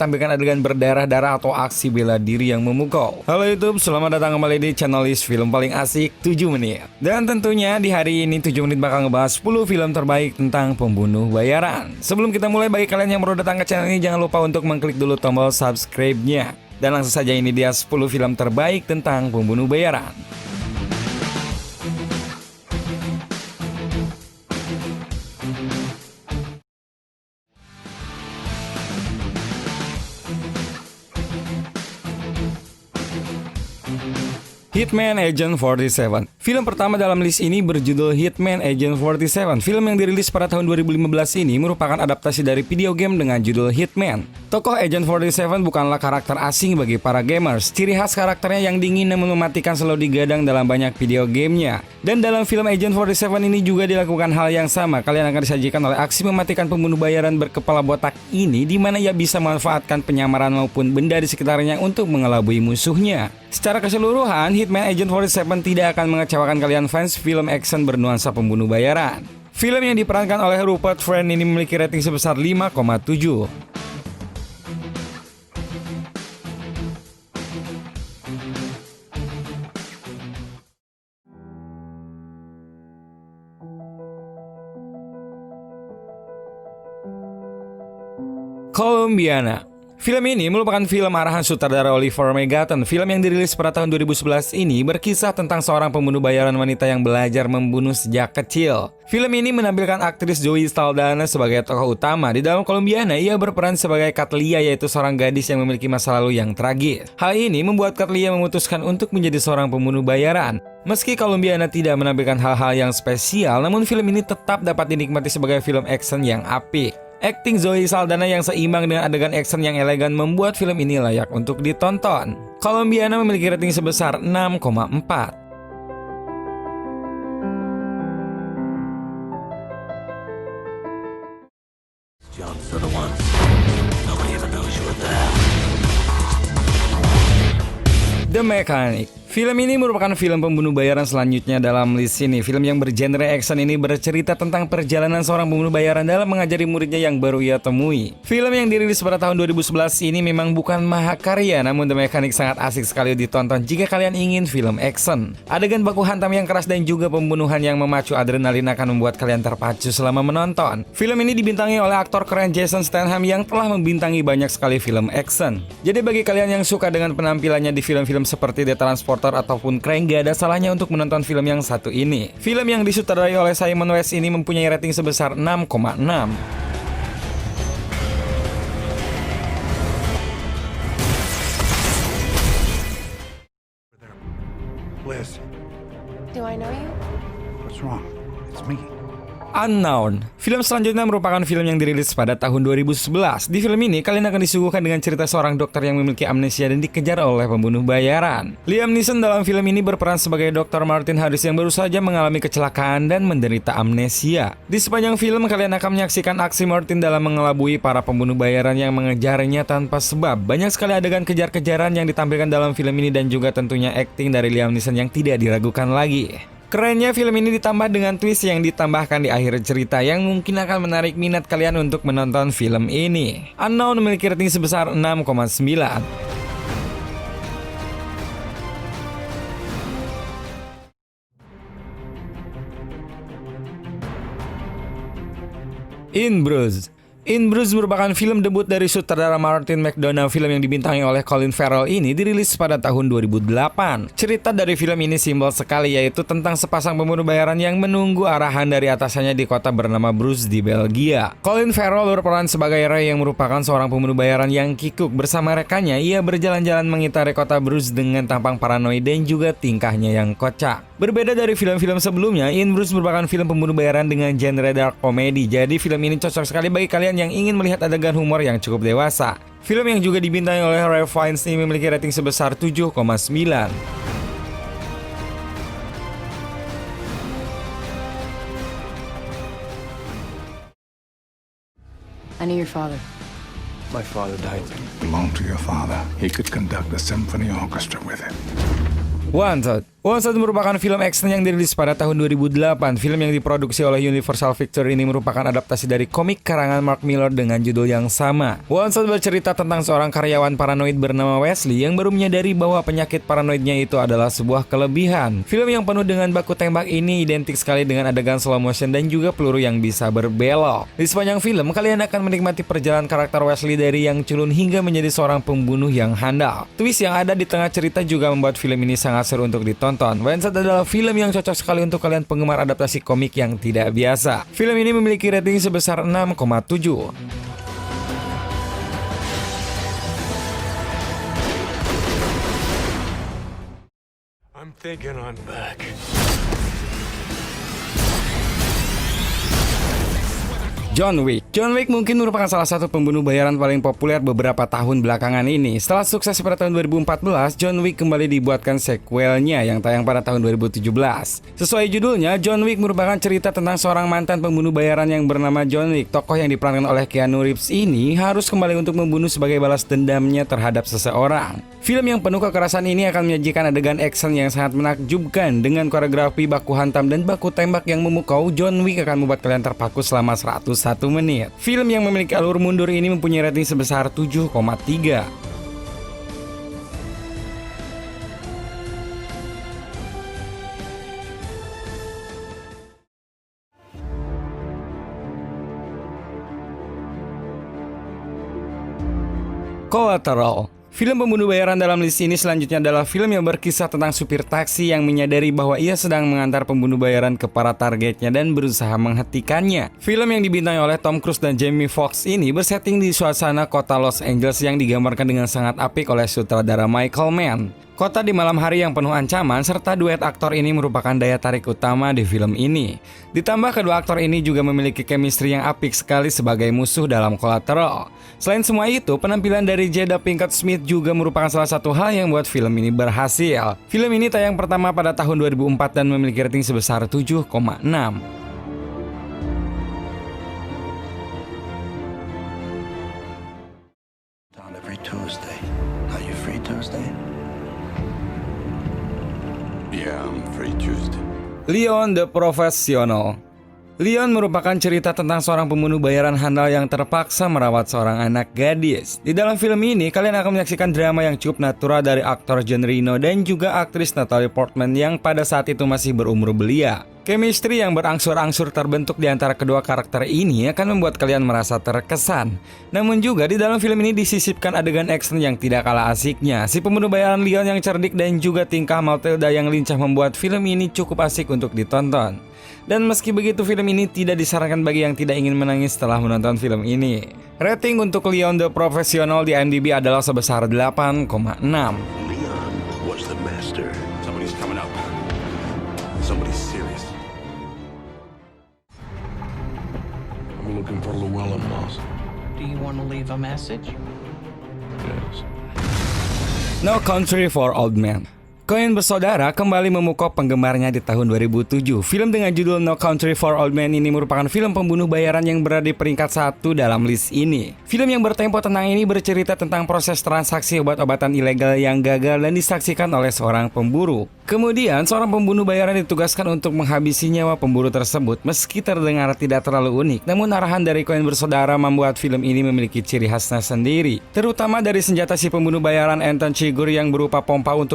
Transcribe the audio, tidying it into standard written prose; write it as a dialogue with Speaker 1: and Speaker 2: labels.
Speaker 1: tampilkan adegan berdarah-darah atau aksi bela diri yang memukau. Halo YouTube, selamat datang kembali di channel list film paling asik 7 menit. Dan tentunya di hari ini 7 menit bakal ngebahas 10 film terbaik tentang pembunuh bayaran. Sebelum kita mulai, bagi kalian yang baru datang ke channel ini, jangan lupa untuk mengklik dulu tombol subscribe-nya. Dan langsung saja, ini dia 10 film terbaik tentang pembunuh bayaran. Hitman Agent 47. Film pertama dalam list ini berjudul Hitman Agent 47. Film yang dirilis pada tahun 2015 ini merupakan adaptasi dari video game dengan judul Hitman. Tokoh Agent 47 bukanlah karakter asing bagi para gamers. Ciri khas karakternya yang dingin namun mematikan selalu digadang dalam banyak video gamenya. Dan dalam film Agent 47 ini juga dilakukan hal yang sama. Kalian akan disajikan oleh aksi mematikan pembunuh bayaran berkepala botak ini, di mana ia bisa memanfaatkan penyamaran maupun benda di sekitarnya untuk mengelabui musuhnya. Secara keseluruhan, Hitman Agent 47 tidak akan mengecewakan kalian fans film action bernuansa pembunuh bayaran. Film yang diperankan oleh Rupert Friend ini memiliki rating sebesar 5,7. Colombiana. Film ini merupakan film arahan sutradara Oliver Megaten. Film yang dirilis pada tahun 2011 ini berkisah tentang seorang pembunuh bayaran wanita yang belajar membunuh sejak kecil. Film ini menampilkan aktris Zoe Saldana sebagai tokoh utama. Di dalam Colombiana, ia berperan sebagai Katlia, yaitu seorang gadis yang memiliki masa lalu yang tragis. Hal ini membuat Katlia memutuskan untuk menjadi seorang pembunuh bayaran. Meski Colombiana tidak menampilkan hal-hal yang spesial, namun film ini tetap dapat dinikmati sebagai film action yang apik. Akting Zoe Saldana yang seimbang dengan adegan action yang elegan membuat film ini layak untuk ditonton. Colombiana memiliki rating sebesar 6,4. The Mechanic. Film ini merupakan film pembunuh bayaran selanjutnya dalam list ini. Film yang bergenre action ini bercerita tentang perjalanan seorang pembunuh bayaran dalam mengajari muridnya yang baru ia temui. Film yang dirilis pada tahun 2011 ini memang bukan mahakarya, namun The Mechanic sangat asik sekali ditonton jika kalian ingin film action. Adegan baku hantam yang keras dan juga pembunuhan yang memacu adrenalin akan membuat kalian terpacu selama menonton. Film ini dibintangi oleh aktor keren Jason Statham yang telah membintangi banyak sekali film action. Jadi bagi kalian yang suka dengan penampilannya di film-film seperti The Transporter ataupun Crank, gak ada salahnya untuk menonton film yang satu ini. Film yang disutradarai oleh Simon West ini mempunyai rating sebesar 6,6.
Speaker 2: Liz,
Speaker 3: Do I know you?
Speaker 2: what's wrong? It's me.
Speaker 1: Unknown. Film selanjutnya merupakan film yang dirilis pada tahun 2011. Di film ini, kalian akan disuguhkan dengan cerita seorang dokter yang memiliki amnesia dan dikejar oleh pembunuh bayaran. Liam Neeson dalam film ini berperan sebagai Dr. Martin Harris yang baru saja mengalami kecelakaan dan menderita amnesia. Di sepanjang film, kalian akan menyaksikan aksi Martin dalam mengelabui para pembunuh bayaran yang mengejarnya tanpa sebab. Banyak sekali adegan kejar-kejaran yang ditampilkan dalam film ini dan juga tentunya akting dari Liam Neeson yang tidak diragukan lagi. Kerennya film ini ditambah dengan twist yang ditambahkan di akhir cerita yang mungkin akan menarik minat kalian untuk menonton film ini. Unknown memiliki rating sebesar 6,9. In Bruges. In Bruges merupakan film debut dari sutradara Martin McDonagh. Film yang dibintangi oleh Colin Farrell ini dirilis pada tahun 2008. Cerita dari film ini simpel sekali, yaitu tentang sepasang pembunuh bayaran yang menunggu arahan dari atasannya di kota bernama Bruges di Belgia. Colin Farrell berperan sebagai Ray yang merupakan seorang pembunuh bayaran yang kikuk. Bersama rekannya, ia berjalan-jalan mengitari kota Bruges dengan tampang paranoid dan juga tingkahnya yang kocak. Berbeda dari film-film sebelumnya, In Bruges merupakan film pembunuh bayaran dengan genre dark comedy. Jadi film ini cocok sekali bagi kalian yang ingin melihat adegan humor yang cukup dewasa. Film yang juga dibintangi oleh Ralph Fiennes ini memiliki rating sebesar 7,9.
Speaker 3: I knew your father.
Speaker 4: My father died.
Speaker 2: Belonged to your father. He could conduct a symphony orchestra with it.
Speaker 1: Wanted. Once merupakan film action yang dirilis pada tahun 2008. Film yang diproduksi oleh Universal Pictures ini merupakan adaptasi dari komik karangan Mark Millar dengan judul yang sama. Once bercerita tentang seorang karyawan paranoid bernama Wesley yang baru menyadari bahwa penyakit paranoidnya itu adalah sebuah kelebihan. Film yang penuh dengan baku tembak ini identik sekali dengan adegan slow motion dan juga peluru yang bisa berbelok. Di sepanjang film, kalian akan menikmati perjalanan karakter Wesley dari yang culun hingga menjadi seorang pembunuh yang handal. Twist yang ada di tengah cerita juga membuat film ini sangat seru untuk ditonton. Wednesday adalah film yang cocok sekali untuk kalian penggemar adaptasi komik yang tidak biasa. Film ini memiliki rating sebesar 6,7.
Speaker 4: I'm thinking I'm back.
Speaker 1: John Wick. John Wick mungkin merupakan salah satu pembunuh bayaran paling populer beberapa tahun belakangan ini. Setelah sukses pada tahun 2014, John Wick kembali dibuatkan sequelnya yang tayang pada tahun 2017. Sesuai judulnya, John Wick merupakan cerita tentang seorang mantan pembunuh bayaran yang bernama John Wick. Tokoh yang diperankan oleh Keanu Reeves ini harus kembali untuk membunuh sebagai balas dendamnya terhadap seseorang. Film yang penuh kekerasan ini akan menyajikan adegan action yang sangat menakjubkan dengan koreografi baku hantam dan baku tembak yang memukau. John Wick akan membuat kalian terpaku selama 101 menit. Film yang memiliki alur mundur ini mempunyai rating sebesar 7,3. Collateral. Film pembunuh bayaran dalam list ini selanjutnya adalah film yang berkisah tentang supir taksi yang menyadari bahwa ia sedang mengantar pembunuh bayaran ke para targetnya dan berusaha menghentikannya. Film yang dibintangi oleh Tom Cruise dan Jamie Foxx ini bersetting di suasana kota Los Angeles yang digambarkan dengan sangat apik oleh sutradara Michael Mann. Kota di malam hari yang penuh ancaman serta duet aktor ini merupakan daya tarik utama di film ini. Ditambah kedua aktor ini juga memiliki chemistry yang apik sekali sebagai musuh dalam Collateral. Selain semua itu, penampilan dari Jada Pinkett Smith juga merupakan salah satu hal yang membuat film ini berhasil. Film ini tayang pertama pada tahun 2004 dan memiliki rating sebesar 7,6.
Speaker 5: On every Tuesday. Are you free Tuesday?
Speaker 2: Yeah, I'm free Tuesday.
Speaker 1: Leon the Professional. Leon merupakan cerita tentang seorang pembunuh bayaran handal yang terpaksa merawat seorang anak gadis. Di dalam film ini, kalian akan menyaksikan drama yang cukup natural dari aktor Jean Reno dan juga aktris Natalie Portman yang pada saat itu masih berumur belia. Chemistry yang berangsur-angsur terbentuk di antara kedua karakter ini akan membuat kalian merasa terkesan. Namun juga di dalam film ini disisipkan adegan action yang tidak kalah asiknya. Si pembunuh bayaran Leon yang cerdik dan juga tingkah Matilda yang lincah membuat film ini cukup asik untuk ditonton. Dan meski begitu, film ini tidak disarankan bagi yang tidak ingin menangis setelah menonton film ini. Rating untuk Leon the Professional di IMDb adalah sebesar 8,6.
Speaker 5: Leon was the master.
Speaker 2: Somebody's coming up. Somebody's serious.
Speaker 4: I'm looking for Llewellyn Moss.
Speaker 6: Do you want to leave a message?
Speaker 4: Yes.
Speaker 1: No Country for Old Men. Coen bersaudara kembali memukau penggemarnya di tahun 2007. Film dengan judul No Country for Old Men ini merupakan film pembunuh bayaran yang berada di peringkat 1 dalam list ini. Film yang bertempo tenang ini bercerita tentang proses transaksi obat-obatan ilegal yang gagal dan disaksikan oleh seorang pemburu. Kemudian, seorang pembunuh bayaran ditugaskan untuk menghabisi nyawa pemburu tersebut. Meski terdengar tidak terlalu unik, namun arahan dari Coen bersaudara membuat film ini memiliki ciri khasnya sendiri. Terutama dari senjata si pembunuh bayaran Anton Chigurh yang berupa pompa untuk